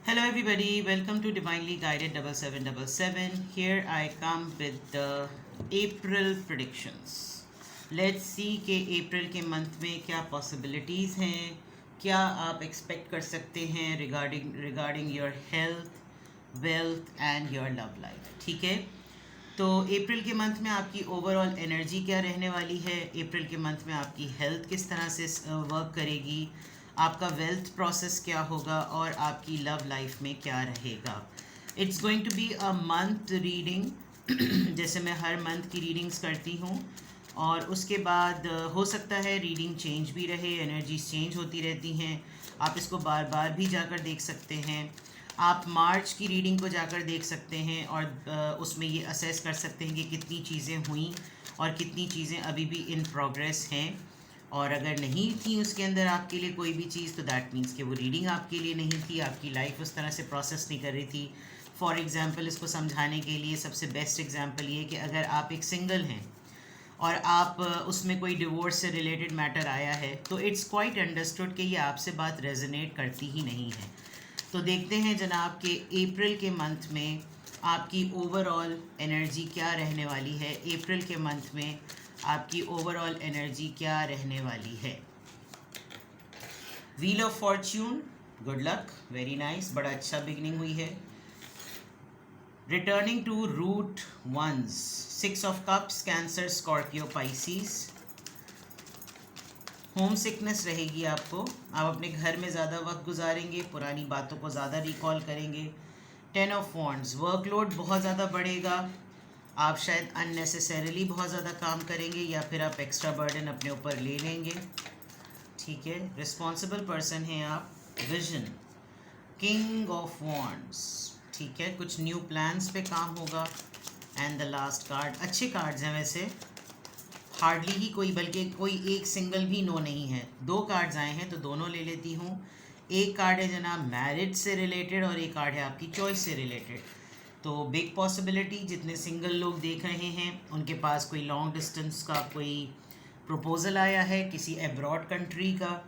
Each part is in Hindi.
Hello everybody, welcome to Divinely Guided 7777. Here I come with the April predictions. Let's see कि अप्रैल के मंथ में क्या पॉसिबिलिटीज़ हैं, क्या आप एक्सपेक्ट कर सकते हैं regarding your health, wealth and your love life. ठीक है, तो अप्रैल के मंथ में आपकी ओवरऑल एनर्जी क्या रहने वाली है, अप्रैल के मंथ में आपकी हेल्थ किस तरह से वर्क करेगी, आपका वेल्थ प्रोसेस क्या होगा और आपकी लव लाइफ में क्या रहेगा. It's going to be a month reading जैसे मैं हर मंथ की रीडिंग्स करती हूँ, और उसके बाद हो सकता है रीडिंग चेंज भी रहे, एनर्जीज चेंज होती रहती हैं. आप इसको बार बार भी जाकर देख सकते हैं. आप मार्च की रीडिंग को जाकर देख सकते हैं और उसमें ये असेस कर सकते हैं कि कितनी चीज़ें हुई और कितनी चीज़ें अभी भी इन प्रोग्रेस हैं. और अगर नहीं थी उसके अंदर आपके लिए कोई भी चीज़, तो दैट मीन्स कि वो रीडिंग आपके लिए नहीं थी, आपकी लाइफ उस तरह से प्रोसेस नहीं कर रही थी. फॉर एग्ज़ाम्पल, इसको समझाने के लिए सबसे बेस्ट एग्ज़ाम्पल ये कि अगर आप एक सिंगल हैं और आप उसमें कोई डिवोर्स से रिलेटेड मैटर आया है, तो इट्स क्वाइट अंडरस्टूड कि ये आपसे बात रेजोनेट करती ही नहीं है. तो देखते हैं जनाब कि अप्रैल के मंथ में आपकी ओवरऑल एनर्जी क्या रहने वाली है. अप्रैल के मंथ में आपकी ओवरऑल एनर्जी क्या रहने वाली है. Wheel of fortune, good luck, very nice, बड़ा अच्छा बिगनिंग हुई है. Returning to root once, 6 of cups, cancer, Scorpio, Pisces. Home sickness रहेगी आपको, आप अपने घर में ज़्यादा वक्त गुजारेंगे, पुरानी बातों को ज़्यादा रिकॉल करेंगे. 10 ऑफ वॉन्ड्स, वर्कलोड बहुत ज़्यादा बढ़ेगा, आप शायद अननेसेसरीली बहुत ज़्यादा काम करेंगे या फिर आप एक्स्ट्रा बर्डन अपने ऊपर ले लेंगे. ठीक है, रिस्पॉन्सिबल पर्सन हैं आप. विजन, किंग ऑफ वॉन्ड्स, ठीक है, कुछ न्यू प्लान्स पे काम होगा. एंड द लास्ट कार्ड, अच्छे कार्ड्स हैं वैसे, हार्डली ही कोई, बल्कि कोई एक सिंगल भी नो नहीं है. 2 कार्ड्स आए हैं तो दोनों ले लेती हूँ. एक कार्ड है जनाब मैरिज से रिलेटेड और एक कार्ड है आपकी चॉइस से रिलेटेड. तो बिग पॉसिबिलिटी, जितने सिंगल लोग देख रहे हैं उनके पास कोई लॉन्ग डिस्टेंस का कोई प्रपोज़ल आया है किसी एब्रॉड कंट्री का,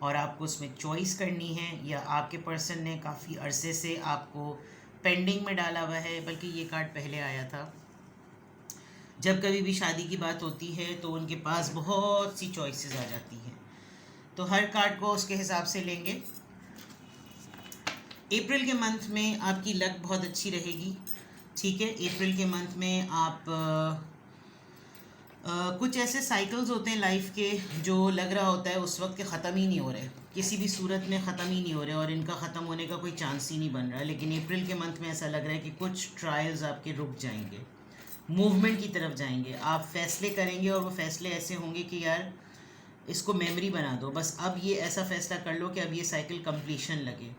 और आपको उसमें चॉइस करनी है, या आपके पर्सन ने काफ़ी अरसे से आपको पेंडिंग में डाला हुआ है. बल्कि ये कार्ड पहले आया था. जब कभी भी शादी की बात होती है तो उनके पास बहुत सी चॉइसेस आ जाती हैं, तो हर कार्ड को उसके हिसाब से लेंगे. अप्रैल के मंथ में आपकी लक बहुत अच्छी रहेगी. ठीक है, अप्रैल के मंथ में आप कुछ ऐसे साइकिल्स होते हैं लाइफ के जो लग रहा होता है उस वक्त के ख़त्म ही नहीं हो रहे, किसी भी सूरत में ख़त्म ही नहीं हो रहे और इनका ख़त्म होने का कोई चांस ही नहीं बन रहा. लेकिन अप्रैल के मंथ में ऐसा लग रहा है कि कुछ ट्रायल्स आपके रुक जाएंगे, मूवमेंट की तरफ जाएंगे, आप फैसले करेंगे और वो फैसले ऐसे होंगे कि यार इसको मेमोरी बना दो, बस अब ये ऐसा फ़ैसला कर लो कि अब ये साइकिल कंप्लीशन लगे.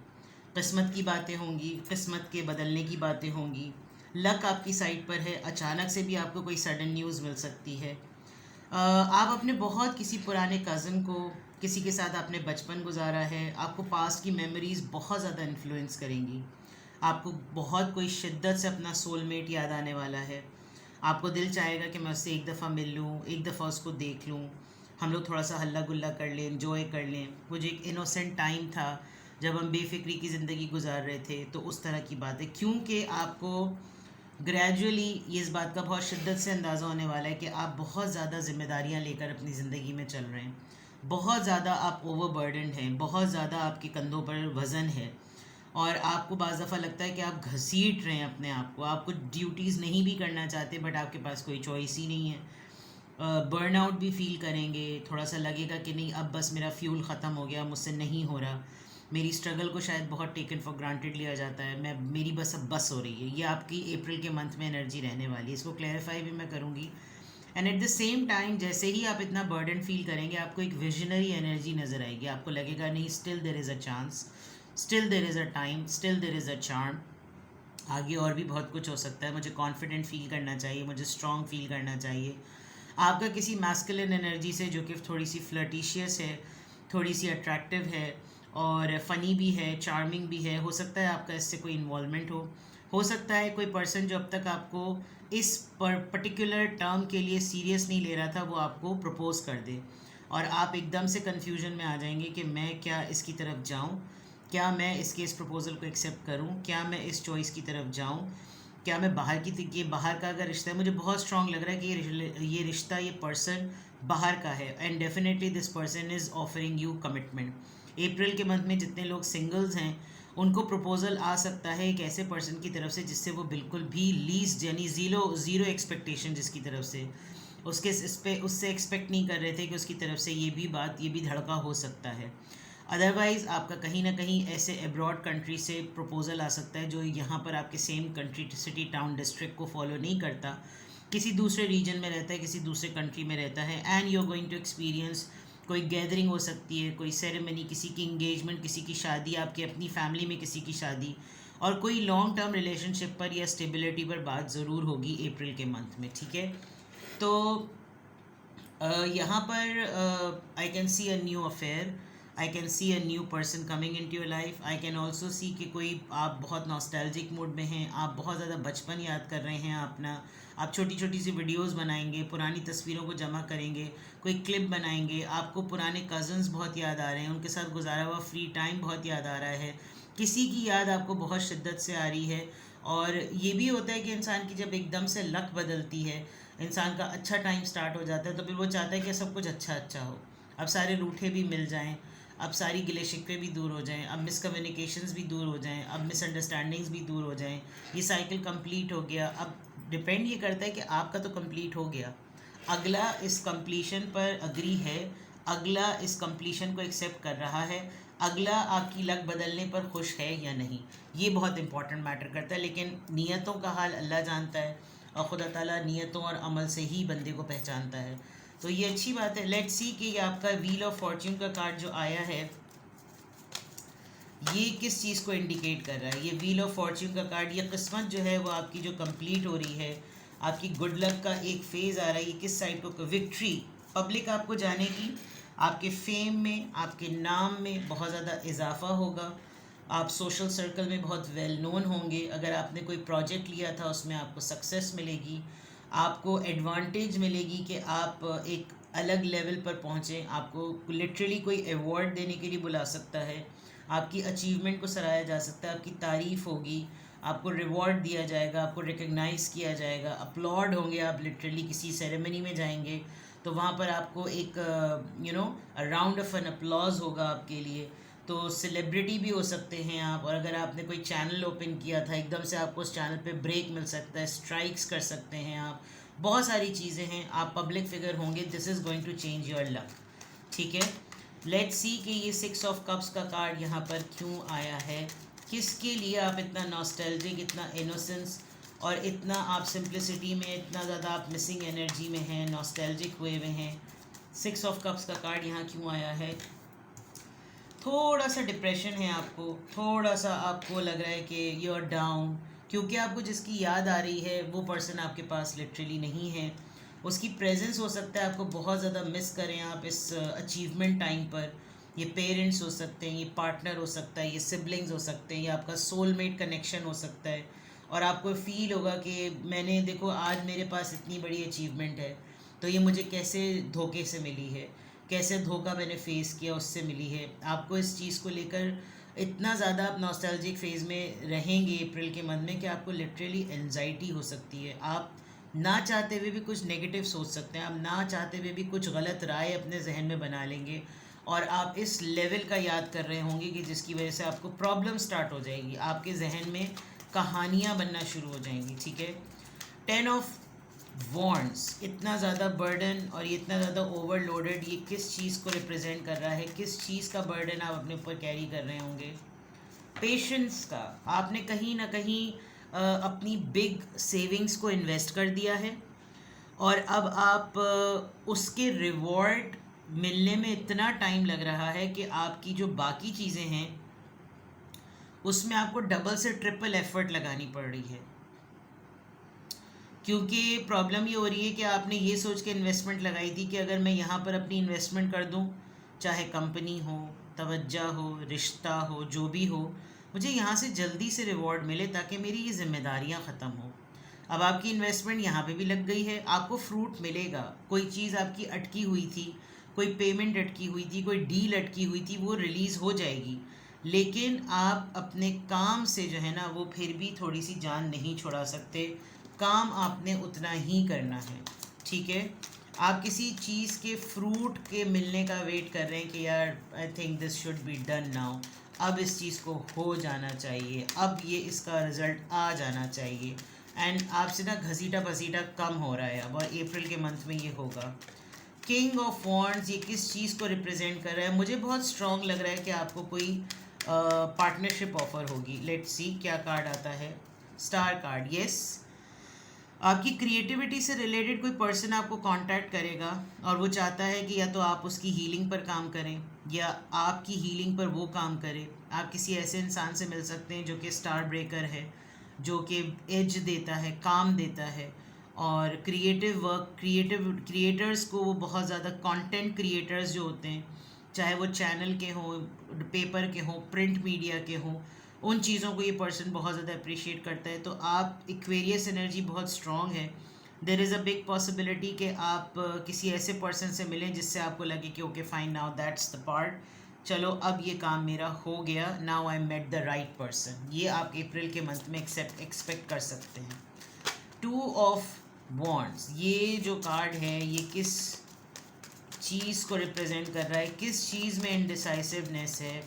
किस्मत की बातें होंगी, किस्मत के बदलने की बातें होंगी. लक आपकी साइड पर है, अचानक से भी आपको कोई सडन न्यूज़ मिल सकती है. आप अपने बहुत किसी पुराने कज़न को, किसी के साथ आपने बचपन गुजारा है, आपको पास्ट की मेमोरीज़ बहुत ज़्यादा इन्फ्लुएंस करेंगी. आपको बहुत कोई शिद्दत से अपना सोलमेट याद आने वाला है. आपको दिल चाहेगा कि मैं उससे एक दफ़ा मिल लूँ, एक दफ़ा उसको देख लूँ, हम लोग थोड़ा सा हल्ला गुल्ला कर लें, एंजॉय कर लें. वो जो एक इनोसेंट टाइम था जब हम बेफिक्री की ज़िंदगी गुजार रहे थे, तो उस तरह की बात है. क्योंकि आपको ग्रेजुअली ये इस बात का बहुत शिद्दत से अंदाज़ा होने वाला है कि आप बहुत ज़्यादा ज़िम्मेदारियाँ लेकर अपनी ज़िंदगी में चल रहे हैं, बहुत ज़्यादा आप ओवरबर्डनड हैं, बहुत ज़्यादा आपके कंधों पर वज़न है, और आपको बाज़ दफ़ा लगता है कि आप घसीट रहे हैं अपने आप को, आप कुछ ड्यूटीज़ नहीं भी करना चाहते बट आपके पास कोई चॉइस ही नहीं है. बर्नआउट भी फील करेंगे, थोड़ा सा लगेगा कि नहीं अब बस मेरा फ्यूल ख़त्म हो गया, मुझसे नहीं हो रहा, मेरी स्ट्रगल को शायद बहुत टेकन फॉर ग्रांटेड लिया जाता है, मैं मेरी बस अब बस हो रही है. ये आपकी अप्रैल के मंथ में एनर्जी रहने वाली है, इसको क्लैरिफाई भी मैं करूँगी. And at the same time जैसे ही आप इतना बर्डन फील करेंगे, आपको एक विजनरी एनर्जी नज़र आएगी, आपको लगेगा नहीं still there is a chance, still there is a time, still there is a charm, आगे और भी बहुत कुछ हो सकता है, मुझे कॉन्फिडेंट फील करना चाहिए, मुझे स्ट्रॉन्ग फील करना चाहिए. आपका किसी मैस्कुलिन एनर्जी से जो कि थोड़ी सी फ्लर्टिशियस है, थोड़ी सी अट्रैक्टिव है और फ़नी भी है, चार्मिंग भी है, हो सकता है आपका इससे कोई इन्वॉल्वमेंट हो सकता है कोई पर्सन जो अब तक आपको इस पर्टिकुलर टर्म के लिए सीरियस नहीं ले रहा था वो आपको प्रपोज़ कर दे और आप एकदम से कन्फ्यूजन में आ जाएंगे कि मैं क्या इसकी तरफ जाऊं क्या मैं इस प्रपोज़ल को एक्सेप्ट करूं, क्या मैं इस चॉइस की तरफ जाऊं, क्या मैं ये बाहर का अगर रिश्ता है, मुझे बहुत स्ट्रांग लग रहा है कि ये रिश्ता, ये पर्सन बाहर का है, and definitely this person is offering you commitment. April के मंथ में जितने लोग सिंगल्स हैं उनको प्रपोज़ल आ सकता है एक ऐसे पर्सन की तरफ से जिससे वो बिल्कुल भी लीस्ट यानी ज़ीरो ज़ीरो एक्सपेक्टेशन, जिसकी तरफ से उससे एक्सपेक्ट नहीं कर रहे थे कि उसकी तरफ से ये भी धड़का हो सकता है। अदरवाइज़ आपका कहीं ना कहीं ऐसे अब्रॉड कंट्री से प्रपोज़ल आ सकता है जो यहाँ पर आपके same country, city, town, district को फॉलो नहीं करता, किसी दूसरे रीजन में रहता है, किसी दूसरे कंट्री में रहता है, and you are going to experience कोई गैदरिंग हो सकती है, कोई सेरेमनी, किसी की इंगेजमेंट, किसी की शादी, आपकी अपनी फैमिली में किसी की शादी, और कोई लॉन्ग टर्म रिलेशनशिप पर या स्टेबिलिटी पर बात ज़रूर होगी अप्रैल के मंथ में, ठीक है। तो यहाँ पर I can see a new affair, I can see a new person coming in to your life, I can also see कि कोई आप बहुत नॉस्टैल्जिक मूड में हैं, आप बहुत ज़्यादा बचपन याद कर रहे हैं अपना, आप छोटी छोटी सी वीडियोस बनाएंगे, पुरानी तस्वीरों को जमा करेंगे, कोई क्लिप बनाएंगे, आपको पुराने कज़न्स बहुत याद आ रहे हैं, उनके साथ गुजारा हुआ फ्री टाइम बहुत याद आ रहा है, किसी की याद आपको बहुत शिद्दत से आ रही है। और ये भी होता है कि इंसान की जब एकदम से लक बदलती है, इंसान का अच्छा टाइम स्टार्ट हो जाता है, तो फिर वो चाहता है कि सब कुछ अच्छा अच्छा हो, अब सारे रूठे भी मिल जाएं, अब सारी गिले शिकवे भी दूर हो जाएं, अब मिसकम्युनिकेशंस भी दूर हो जाएं, अब मिसअंडरस्टैंडिंग्स भी दूर हो जाएं, ये साइकिल कंप्लीट हो गया। अब डिपेंड ये करता है कि आपका तो कंप्लीट हो गया, अगला इस कंप्लीशन पर अग्री है, अगला इस कंप्लीशन को एक्सेप्ट कर रहा है, अगला आपकी लक बदलने पर खुश है या नहीं, ये बहुत इंपॉर्टेंट मैटर करता है। लेकिन नीयतों का हाल अल्लाह जानता है, और खुदा ताला नीयतों और अमल से ही बंदे को पहचानता है। तो ये अच्छी बात है। लेट्स सी कि आपका व्हील ऑफ फॉर्च्यून का कार्ड जो आया है ये किस चीज़ को इंडिकेट कर रहा है। ये व्हील ऑफ फॉर्च्यून का कार्ड, ये किस्मत जो है वो आपकी जो कंप्लीट हो रही है, आपकी गुड लक का एक फेज़ आ रहा है, ये किस साइड को, विक्ट्री, पब्लिक आपको जानेगी, आपके फेम में, आपके नाम में बहुत ज़्यादा इजाफा होगा, आप सोशल सर्कल में बहुत वेल नोन होंगे, अगर आपने कोई प्रोजेक्ट लिया था उसमें आपको सक्सेस मिलेगी, आपको एडवांटेज मिलेगी कि आप एक अलग लेवल पर पहुँचें, आपको लिटरली कोई अवार्ड देने के लिए बुला सकता है, आपकी अचीवमेंट को सराहा जा सकता है, आपकी तारीफ़ होगी, आपको रिवॉर्ड दिया जाएगा, आपको रिकग्नाइज़ किया जाएगा, अपलॉड होंगे, आप लिटरली किसी सेरेमनी में जाएंगे तो वहाँ पर आपको एक राउंड ऑफ एन अपलॉज होगा आपके लिए। तो सेलिब्रिटी भी हो सकते हैं आप, और अगर आपने कोई चैनल ओपन किया था एकदम से आपको उस चैनल पे ब्रेक मिल सकता है, स्ट्राइक्स कर सकते हैं आप, बहुत सारी चीज़ें हैं, आप पब्लिक फिगर होंगे, this is going to change your luck, ठीक है। लेट्स सी कि ये 6 ऑफ कप्स का कार्ड यहाँ पर क्यों आया है, किसके लिए आप इतना नॉस्टैल्जिक, इतना इनोसेंस और इतना आप सिंप्लिसिटी में, इतना ज़्यादा आप मिसिंग एनर्जी में हैं, नॉस्टैल्जिक हुए हुए हैं। 6 ऑफ कप्स का कार्ड यहाँ क्यों आया है, थोड़ा सा डिप्रेशन है आपको, थोड़ा सा आपको लग रहा है कि यू आर डाउन, क्योंकि आपको जिसकी याद आ रही है वो पर्सन आपके पास लिटरली नहीं है, उसकी प्रेजेंस हो सकता है आपको बहुत ज़्यादा मिस करें आप इस अचीवमेंट टाइम पर। ये पेरेंट्स हो सकते हैं, ये पार्टनर हो सकता है, ये सिबलिंग्स हो सकते हैं, ये आपका सोलमेट कनेक्शन हो सकता है, और आपको फील होगा कि मैंने देखो आज मेरे पास इतनी बड़ी अचीवमेंट है तो ये मुझे कैसे धोखे से मिली है, कैसे धोखा मैंने फ़ेस किया उससे मिली है। आपको इस चीज़ को लेकर इतना ज़्यादा आप नॉस्टैल्जिक फेज़ में रहेंगे अप्रैल के मंथ में कि आपको लिटरली एनजाइटी हो सकती है, आप ना चाहते हुए भी कुछ नेगेटिव सोच सकते हैं, आप ना चाहते हुए भी कुछ गलत राय अपने जहन में बना लेंगे, और आप इस लेवल का याद कर रहे होंगे कि जिसकी वजह से आपको प्रॉब्लम स्टार्ट हो जाएगी, आपके जहन में कहानियाँ बनना शुरू हो जाएंगी, ठीक है। 10 ऑफ वॉन्ड्स, इतना ज़्यादा बर्डन और ये इतना ज़्यादा ओवरलोडेड, ये किस चीज़ को रिप्रेजेंट कर रहा है, किस चीज़ का बर्डन आप अपने ऊपर कैरी कर रहे होंगे। पेशेंस का, आपने कहीं ना कहीं अपनी बिग सेविंग्स को इन्वेस्ट कर दिया है, और अब आप उसके रिवॉर्ड मिलने में इतना टाइम लग रहा है कि आपकी जो बाकी चीज़ें हैं उसमें आपको डबल से ट्रिपल एफर्ट लगानी पड़ रही है, क्योंकि प्रॉब्लम ये हो रही है कि आपने ये सोच के इन्वेस्टमेंट लगाई थी कि अगर मैं यहाँ पर अपनी इन्वेस्टमेंट कर दूँ, चाहे कंपनी हो, तवज्जो हो, रिश्ता हो, जो भी हो, मुझे यहाँ से जल्दी से रिवॉर्ड मिले ताकि मेरी ये जिम्मेदारियाँ ख़त्म हो। अब आपकी इन्वेस्टमेंट यहाँ पे भी लग गई है, आपको फ्रूट मिलेगा, कोई चीज़ आपकी अटकी हुई थी, कोई पेमेंट अटकी हुई थी, कोई डील अटकी हुई थी, वो रिलीज़ हो जाएगी, लेकिन आप अपने काम से जो है ना वो फिर भी थोड़ी सी जान नहीं छुड़ा सकते। काम आपने उतना ही करना है, ठीक है। आप किसी चीज़ के फ्रूट के मिलने का वेट कर रहे हैं कि यार I think this should be done now, अब इस चीज़ को हो जाना चाहिए, अब ये इसका रिज़ल्ट आ जाना चाहिए, एंड आपसे ना घसीटा पसीटा कम हो रहा है अब, और अप्रैल के मंथ में ये होगा। किंग ऑफ वॉन्ड्स, ये किस चीज़ को रिप्रेजेंट कर रहा है? मुझे बहुत स्ट्रॉन्ग लग रहा है कि आपको कोई पार्टनरशिप ऑफर होगी। लेट्स सी क्या कार्ड आता है। Star card, yes. आपकी क्रिएटिविटी से रिलेटेड कोई पर्सन आपको कांटेक्ट करेगा और वो चाहता है कि या तो आप उसकी हीलिंग पर काम करें या आपकी हीलिंग पर वो काम करे। आप किसी ऐसे इंसान से मिल सकते हैं जो कि स्टार ब्रेकर है, जो कि एज देता है, काम देता है, और क्रिएटिव वर्क, क्रिएटर्स को, वो बहुत ज़्यादा कंटेंट क्रिएटर्स जो होते हैं, चाहे वो चैनल के हों, पेपर के हों, प्रिंट मीडिया के हों, उन चीज़ों को ये पर्सन बहुत ज़्यादा अप्रिशिएट करता है। तो आप, एक्वेरियस एनर्जी बहुत स्ट्रॉन्ग है। There is a big possibility कि आप किसी ऐसे पर्सन से मिलें जिससे आपको लगे कि okay fine, now that's the part, चलो अब ये काम मेरा हो गया, now I met the right person. ये आप अप्रैल के मंथ में एक्सपेक्ट कर सकते हैं। टू ऑफ वॉन्ड्स, ये जो कार्ड है ये किस चीज़ को रिप्रेजेंट कर रहा है? किस चीज़ में इनडिसाइसिवनेस है?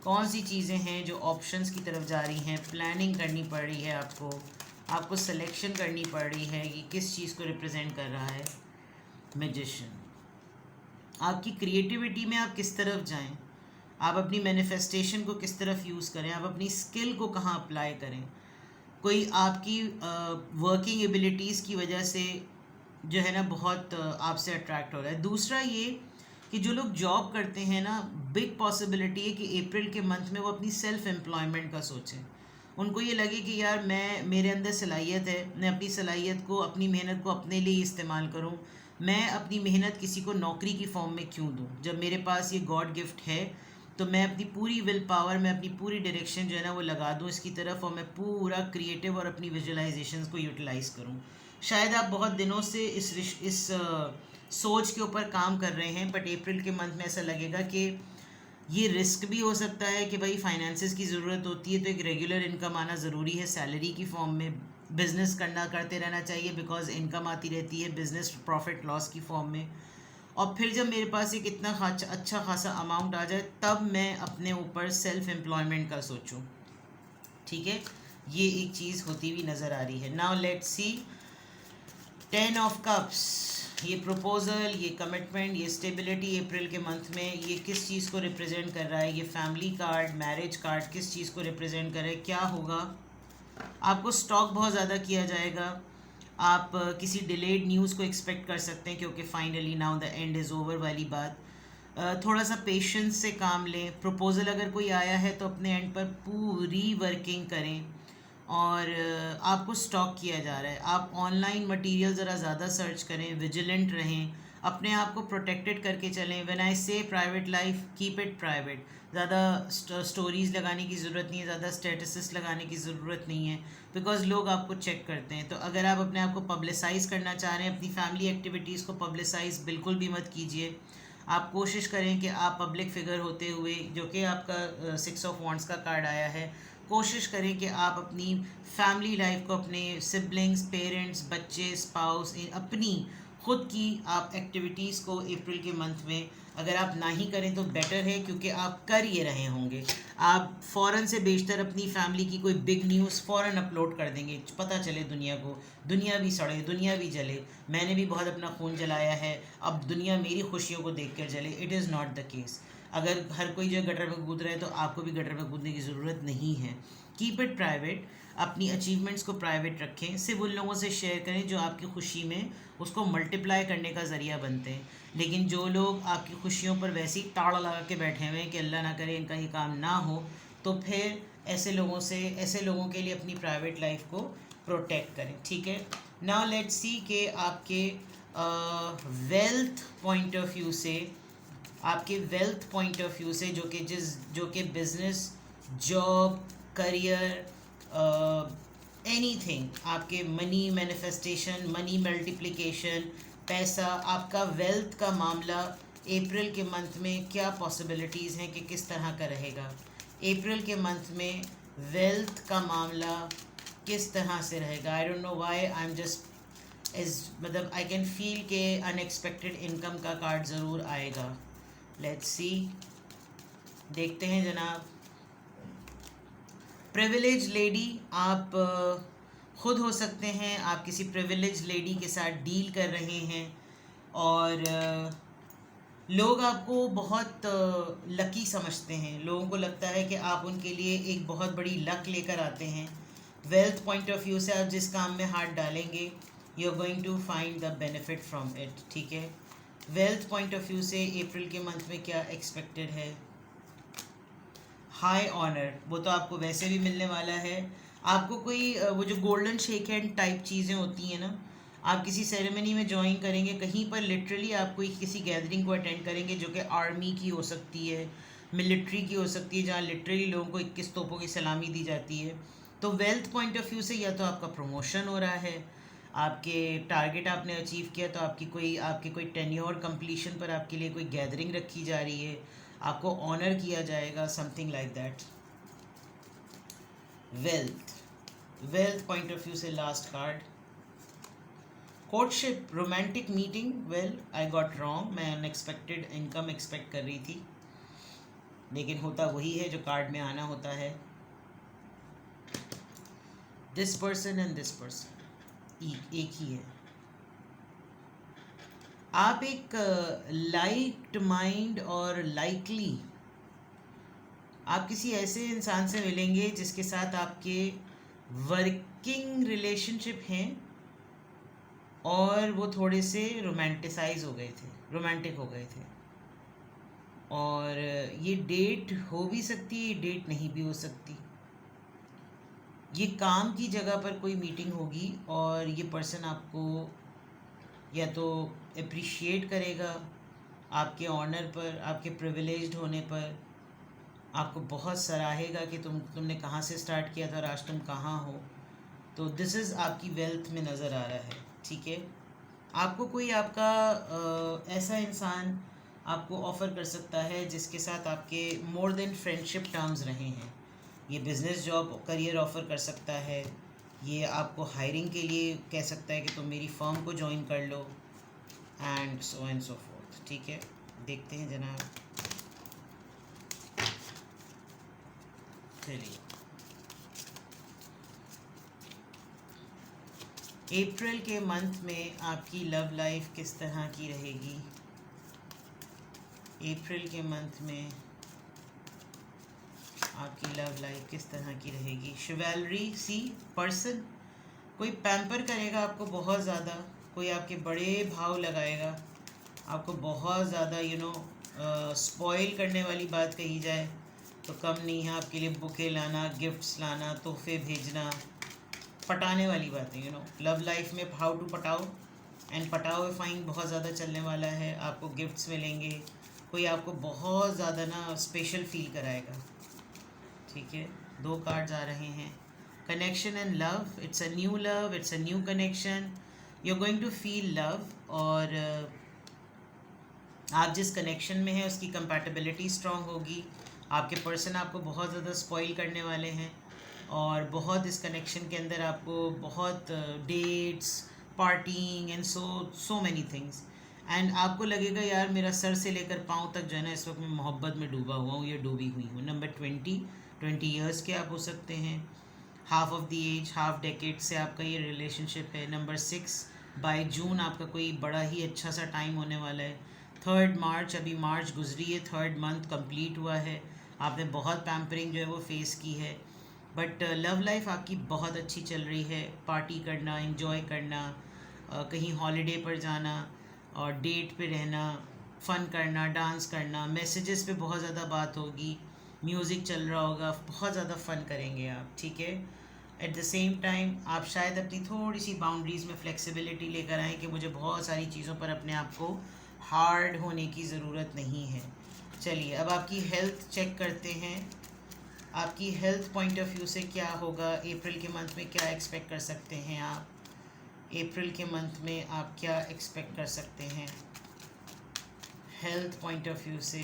कौन सी चीज़ें हैं जो ऑप्शंस की तरफ जा रही हैं? प्लानिंग करनी पड़ रही है आपको सिलेक्शन करनी पड़ रही है। ये किस चीज़ को रिप्रेजेंट कर रहा है? मैजिशियन। आपकी क्रिएटिविटी में आप किस तरफ जाएं, आप अपनी मैनिफेस्टेशन को किस तरफ यूज़ करें, आप अपनी स्किल को कहाँ अप्लाई करें। कोई आपकी वर्किंग एबिलिटीज़ की वजह से जो है ना बहुत आपसे अट्रैक्ट हो रहा है। दूसरा ये कि जो लोग जॉब करते हैं ना, बिग पॉसिबिलिटी है कि अप्रैल के मंथ में वो अपनी सेल्फ एम्प्लॉयमेंट का सोचें। उनको ये लगे कि यार मेरे अंदर सलाहियत है, मैं अपनी सलाहियत को, अपनी मेहनत को अपने लिए इस्तेमाल करूं। मैं अपनी मेहनत किसी को नौकरी की फॉर्म में क्यों दूं, जब मेरे पास ये गॉड गिफ्ट है। तो मैं अपनी पूरी विल पावर, मैं अपनी पूरी डायरेक्शन जो है ना वो लगा दूं इसकी तरफ, और मैं पूरा क्रिएटिव और अपनी विजुअलाइजेशंस को यूटिलाइज़ करूं। शायद आप बहुत दिनों से इस सोच के ऊपर काम कर रहे हैं, बट अप्रैल के मंथ में ऐसा लगेगा कि ये रिस्क भी हो सकता है कि भाई फाइनेंसेस की ज़रूरत होती है, तो एक रेगुलर इनकम आना ज़रूरी है सैलरी की फॉर्म में। बिज़नेस करते रहना चाहिए बिकॉज इनकम आती रहती है बिज़नेस प्रॉफिट लॉस की फॉर्म में। और फिर जब मेरे पास एक इतना अच्छा खासा अमाउंट आ जाए, तब मैं अपने ऊपर सेल्फ एम्प्लॉयमेंट का सोचूं, ठीक है। ये एक चीज़ होती हुई नज़र आ रही है। Now let's see 10 of cups, ये प्रपोजल, ये कमिटमेंट, ये स्टेबिलिटी अप्रैल के मंथ में ये किस चीज़ को रिप्रेजेंट कर रहा है? ये फैमिली कार्ड, मैरिज कार्ड किस चीज़ को रिप्रेजेंट कर रहा है? क्या होगा? आपको स्टॉक बहुत ज़्यादा किया जाएगा। आप किसी डिलेड न्यूज़ को एक्सपेक्ट कर सकते हैं क्योंकि finally now the end is over वाली बात। थोड़ा सा पेशेंस से काम लें। प्रपोजल अगर कोई आया है तो अपने एंड पर पूरी वर्किंग करें, और आपको स्टॉक किया जा रहा है। आप ऑनलाइन मटेरियल ज़रा ज़्यादा सर्च करें, विजिलेंट रहें, अपने आप को प्रोटेक्टेड करके चलें। व्हेन आई से private life, keep it private. ज़्यादा स्टोरीज़ लगाने की ज़रूरत नहीं है, ज़्यादा स्टेटसेस लगाने की ज़रूरत नहीं है, बिकॉज लोग आपको चेक करते हैं। तो अगर आप अपने आप को पब्लिसाइज़ करना चाह रहे हैं, अपनी फैमिली एक्टिविटीज़ को पब्लिसाइज़ बिल्कुल भी मत कीजिए। आप कोशिश करें कि आप पब्लिक फिगर होते हुए, जो कि आपका 6 ऑफ वॉन्ड्स का कार्ड आया है, कोशिश करें कि आप अपनी फैमिली लाइफ को, अपने सिबलिंग्स, पेरेंट्स, बच्चे, स्पाउस, अपनी खुद की आप एक्टिविटीज़ को अप्रैल के मंथ में अगर आप ना ही करें तो बेटर है, क्योंकि आप कर ये रहे होंगे। आप फ़ौरन से बेशतर अपनी फैमिली की कोई बिग न्यूज़ फ़ौरन अपलोड कर देंगे, पता चले दुनिया को, दुनिया भी सड़े, दुनिया भी जले। मैंने भी बहुत अपना खून जलाया है, अब दुनिया मेरी खुशियों को देख कर जले। It is not the case. अगर हर कोई जो गटर में कूद रहा है तो आपको भी गटर में कूदने की ज़रूरत नहीं है। Keep it private. अपनी अचीवमेंट्स को प्राइवेट रखें, सिर्फ उन लोगों से शेयर करें जो आपकी खुशी में उसको मल्टीप्लाई करने का ज़रिया बनते हैं। लेकिन जो लोग आपकी खुशियों पर वैसे ही ताड़ा लगा के बैठे हुए हैं कि अल्लाह ना करे इनका ये काम ना हो, तो फिर ऐसे लोगों के लिए अपनी प्राइवेट लाइफ को प्रोटेक्ट करें, ठीक है। नाउ लेट्स सी कि आपके वेल्थ पॉइंट ऑफ व्यू से, जो कि बिजनेस, जॉब, करियर, एनीथिंग, आपके मनी मैनिफेस्टेशन, मनी मल्टीप्लिकेशन, पैसा, आपका वेल्थ का मामला अप्रैल के मंथ में क्या पॉसिबिलिटीज़ हैं कि किस तरह का रहेगा? अप्रैल के मंथ में वेल्थ का मामला किस तरह से रहेगा? I don't know why I am just is मतलब आई कैन फील के अनएक्सपेक्टेड इनकम का कार्ड ज़रूर आएगा. लेट्स सी, देखते हैं जनाब. प्रिविलेज लेडी, आप खुद हो सकते हैं, आप किसी प्रिविलेज लेडी के साथ डील कर रहे हैं और लोग आपको बहुत लकी समझते हैं. लोगों को लगता है कि आप उनके लिए एक बहुत बड़ी लक लेकर आते हैं. वेल्थ पॉइंट ऑफ व्यू से आप जिस काम में हाथ डालेंगे you are going to find the benefit from it. ठीक है, वेल्थ पॉइंट ऑफ व्यू से अप्रैल के मंथ में क्या एक्सपेक्टेड है? हाई ऑनर, वो तो आपको वैसे भी मिलने वाला है. आपको कोई वो जो गोल्डन शेक हैंड टाइप चीज़ें होती हैं ना, आप किसी सेरेमनी में ज्वाइन करेंगे, कहीं पर लिटरली आप कोई किसी गैदरिंग को अटेंड करेंगे जो कि आर्मी की हो सकती है, मिलिट्री की हो सकती है, जहाँ लिटरली लोगों को 21 तोपों की सलामी दी जाती है. तो वेल्थ पॉइंट ऑफ व्यू से या तो आपका प्रमोशन हो रहा है, आपके टारगेट आपने अचीव किया, तो आपके कोई टेन्योर कंप्लीशन पर आपके लिए कोई गैदरिंग रखी जा रही है, आपको ऑनर किया जाएगा, something like that. Wealth point of view से last card courtship, romantic meeting. Well, I got wrong, मैं अनएक्सपेक्टेड इनकम एक्सपेक्ट कर रही थी, लेकिन होता वही है जो कार्ड में आना होता है. This person and this person एक ही है. आप एक लाइक्ड माइंड और लाइकली आप किसी ऐसे इंसान से मिलेंगे जिसके साथ आपके वर्किंग रिलेशनशिप हैं और वो थोड़े से रोमांटिक हो गए थे. और ये डेट हो भी सकती है, ये डेट नहीं भी हो सकती. ये काम की जगह पर कोई मीटिंग होगी और ये पर्सन आपको या तो अप्रिशिएट करेगा आपके ऑनर पर, आपके प्रिविलेज्ड होने पर, आपको बहुत सराहेगा कि तुमने कहाँ से स्टार्ट किया था और आज तुम कहाँ हो. तो दिस इज़ आपकी वेल्थ में नज़र आ रहा है. ठीक है, आपको कोई आपका ऐसा इंसान आपको ऑफ़र कर सकता है जिसके साथ आपके मोर देन फ्रेंडशिप टर्म्स रहे हैं. ये बिज़नेस जॉब करियर ऑफ़र कर सकता है, ये आपको हायरिंग के लिए कह सकता है कि तुम मेरी फर्म को ज्वाइन कर लो, एंड सो फोर्थ. ठीक है, देखते हैं जनाब. चलिए, अप्रैल के मंथ में आपकी लव लाइफ किस तरह की रहेगी? अप्रैल के मंथ में आपकी लव लाइफ किस तरह की रहेगी? शिवेलरी, सी पर्सन कोई पैम्पर करेगा आपको बहुत ज़्यादा, कोई आपके बड़े भाव लगाएगा, आपको बहुत ज़्यादा स्पॉइल करने वाली बात कही जाए तो कम नहीं है. आपके लिए बुके लाना, गिफ्ट्स लाना, तोहफे भेजना, पटाने वाली बातें. लव लाइफ में हाउ टू पटाओ एंड पटाओ फाइन बहुत ज़्यादा चलने वाला है. आपको गिफ्ट्स मिलेंगे, कोई आपको बहुत ज़्यादा ना स्पेशल फील कराएगा. ठीक है, 2 कार्ड्स आ रहे हैं. Connection and love, it's a new connection. You are going to feel love और आप जिस कनेक्शन में हैं उसकी कंपैटिबिलिटी स्ट्रांग होगी. आपके पर्सन आपको बहुत ज़्यादा स्पॉइल करने वाले हैं और बहुत इस कनेक्शन के अंदर आपको बहुत dates, parting and so many things. And आपको लगेगा यार मेरा सर से लेकर पाँव तक जो है ना इस वक्त मैं मोहब्बत में डूबा हुआ हूँ या डूबी हुई हूँ. नंबर 20 ईयर्स के आप हो सकते हैं, half of the age, half decade से आपका ये रिलेशनशिप है. नंबर 6, बाय जून आपका कोई बड़ा ही अच्छा सा टाइम होने वाला है. 3 मार्च, अभी मार्च गुजरी है, 3rd मंथ कंप्लीट हुआ है. आपने बहुत पैम्परिंग जो है वो फेस की है, बट लव लाइफ आपकी बहुत अच्छी चल रही है. पार्टी करना, एंजॉय करना, कहीं हॉलीडे पर जाना और डेट पे रहना, फ़न करना, डांस करना, मैसेजेस पे बहुत ज़्यादा बात होगी, म्यूज़िक चल रहा होगा, बहुत ज़्यादा फ़न करेंगे आप. ठीक है, एट द सेम टाइम आप शायद अपनी थोड़ी सी बाउंड्रीज़ में फ्लेक्सिबिलिटी लेकर आएँ कि मुझे बहुत सारी चीज़ों पर अपने आप को हार्ड होने की ज़रूरत नहीं है. चलिए, अब आपकी हेल्थ चेक करते हैं. आपकी हेल्थ पॉइंट ऑफ व्यू से क्या होगा? अप्रैल के मंथ में क्या एक्सपेक्ट कर सकते हैं आप? अप्रैल के मंथ में आप क्या एक्सपेक्ट कर सकते हैं हेल्थ पॉइंट ऑफ व्यू से?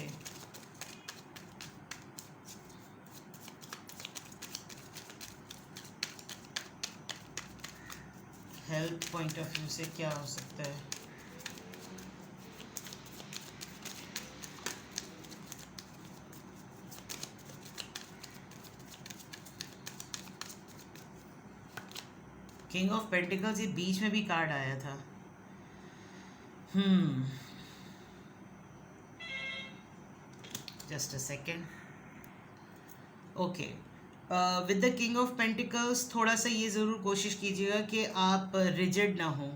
हेल्थ पॉइंट ऑफ व्यू से क्या हो सकता है? किंग ऑफ पेंटिकल्स, ये बीच में भी कार्ड आया था. Just a second. Okay, with the king of pentacles थोड़ा सा ये ज़रूर कोशिश कीजिएगा कि आप रिजिड ना हो.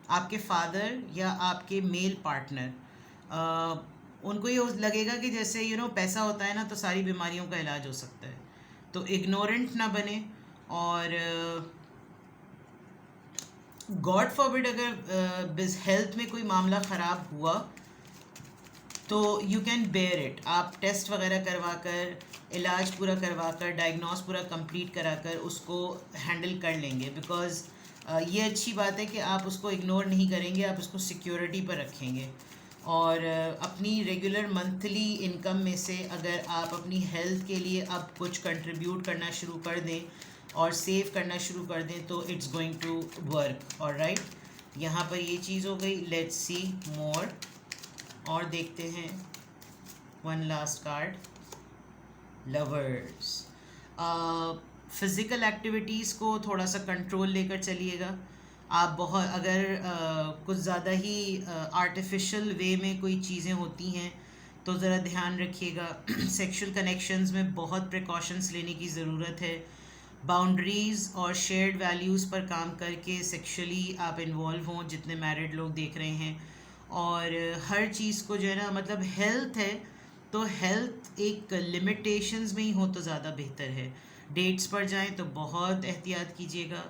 आपके फादर या आपके मेल पार्टनर, उनको ये लगेगा कि जैसे पैसा होता है ना तो सारी बीमारियों का इलाज हो सकता है. तो इग्नोरेंट ना बने. और गॉड फॉरबिड अगर हेल्थ में कोई मामला ख़राब हुआ तो यू कैन बेयर इट. आप टेस्ट वगैरह करवा कर, इलाज पूरा करवा कर, डायग्नोस पूरा कंप्लीट करा कर उसको हैंडल कर लेंगे. बिकॉज़ ये अच्छी बात है कि आप उसको इग्नोर नहीं करेंगे, आप उसको सिक्योरिटी पर रखेंगे. और अपनी रेगुलर मंथली इनकम में से अगर आप अपनी हेल्थ के लिए अब कुछ कंट्रीब्यूट करना शुरू कर दें और सेव करना शुरू कर दें तो it's going to work. Alright, यहाँ पर ये चीज़ हो गई. Let's see more. और देखते हैं one last card, lovers. Physical activities को थोड़ा सा कंट्रोल लेकर चलिएगा. आप बहुत अगर कुछ ज़्यादा ही आर्टिफिशियल वे में कोई चीज़ें होती हैं तो ज़रा ध्यान रखिएगा. सेक्सुअल कनेक्शंस में बहुत प्रिकॉशंस लेने की ज़रूरत है. बाउंड्रीज़ और शेयर्ड वैल्यूज़ पर काम करके सेक्सुअली आप इन्वॉल्व हों, जितने मैरिड लोग देख रहे हैं. और हर चीज़ को जो है ना, मतलब हेल्थ है तो हेल्थ एक लिमिटेशंस में ही हो तो ज़्यादा बेहतर है. डेट्स पर जाएं तो बहुत एहतियात कीजिएगा.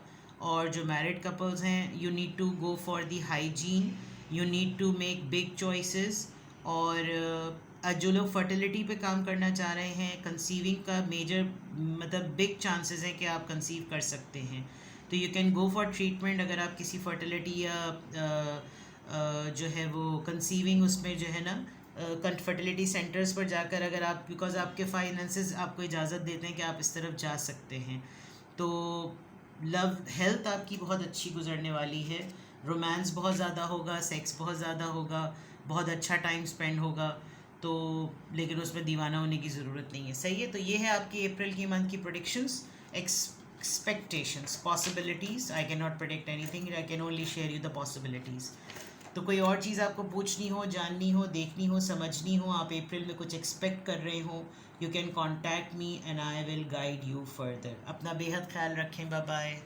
और जो मैरिड कपल्स हैं, you need to go for the hygiene, you need to make big choices. और जो लोग फर्टिलिटी पे काम करना चाह रहे हैं, कंसीविंग का मेजर मतलब बिग चांसेस हैं कि आप कंसीव कर सकते हैं. तो you can go for treatment अगर आप किसी फर्टिलिटी या जो है वो कंसीविंग उसमें जो है ना फर्टिलिटी सेंटर्स पर जाकर अगर आप, बिकॉज आपके फाइनेंसेस आपको इजाज़त देते हैं कि आप इस तरफ जा सकते हैं. तो लव हेल्थ आपकी बहुत अच्छी गुजरने वाली है. रोमांस बहुत ज़्यादा होगा, सेक्स बहुत ज़्यादा होगा, बहुत अच्छा टाइम स्पेंड होगा. तो लेकिन उसमें दीवाना होने की ज़रूरत नहीं है. सही है. तो ये है आपकी अप्रैल की मंथ की predictions, expectations, possibilities. I can not predict anything, I can only share you the possibilities. तो कोई और चीज़ आपको पूछनी हो, जाननी हो, देखनी हो, समझनी हो, आप अप्रैल में कुछ एक्सपेक्ट कर रहे हो, you can contact me and I will guide you further. अपना बेहद ख्याल रखें. Bye bye.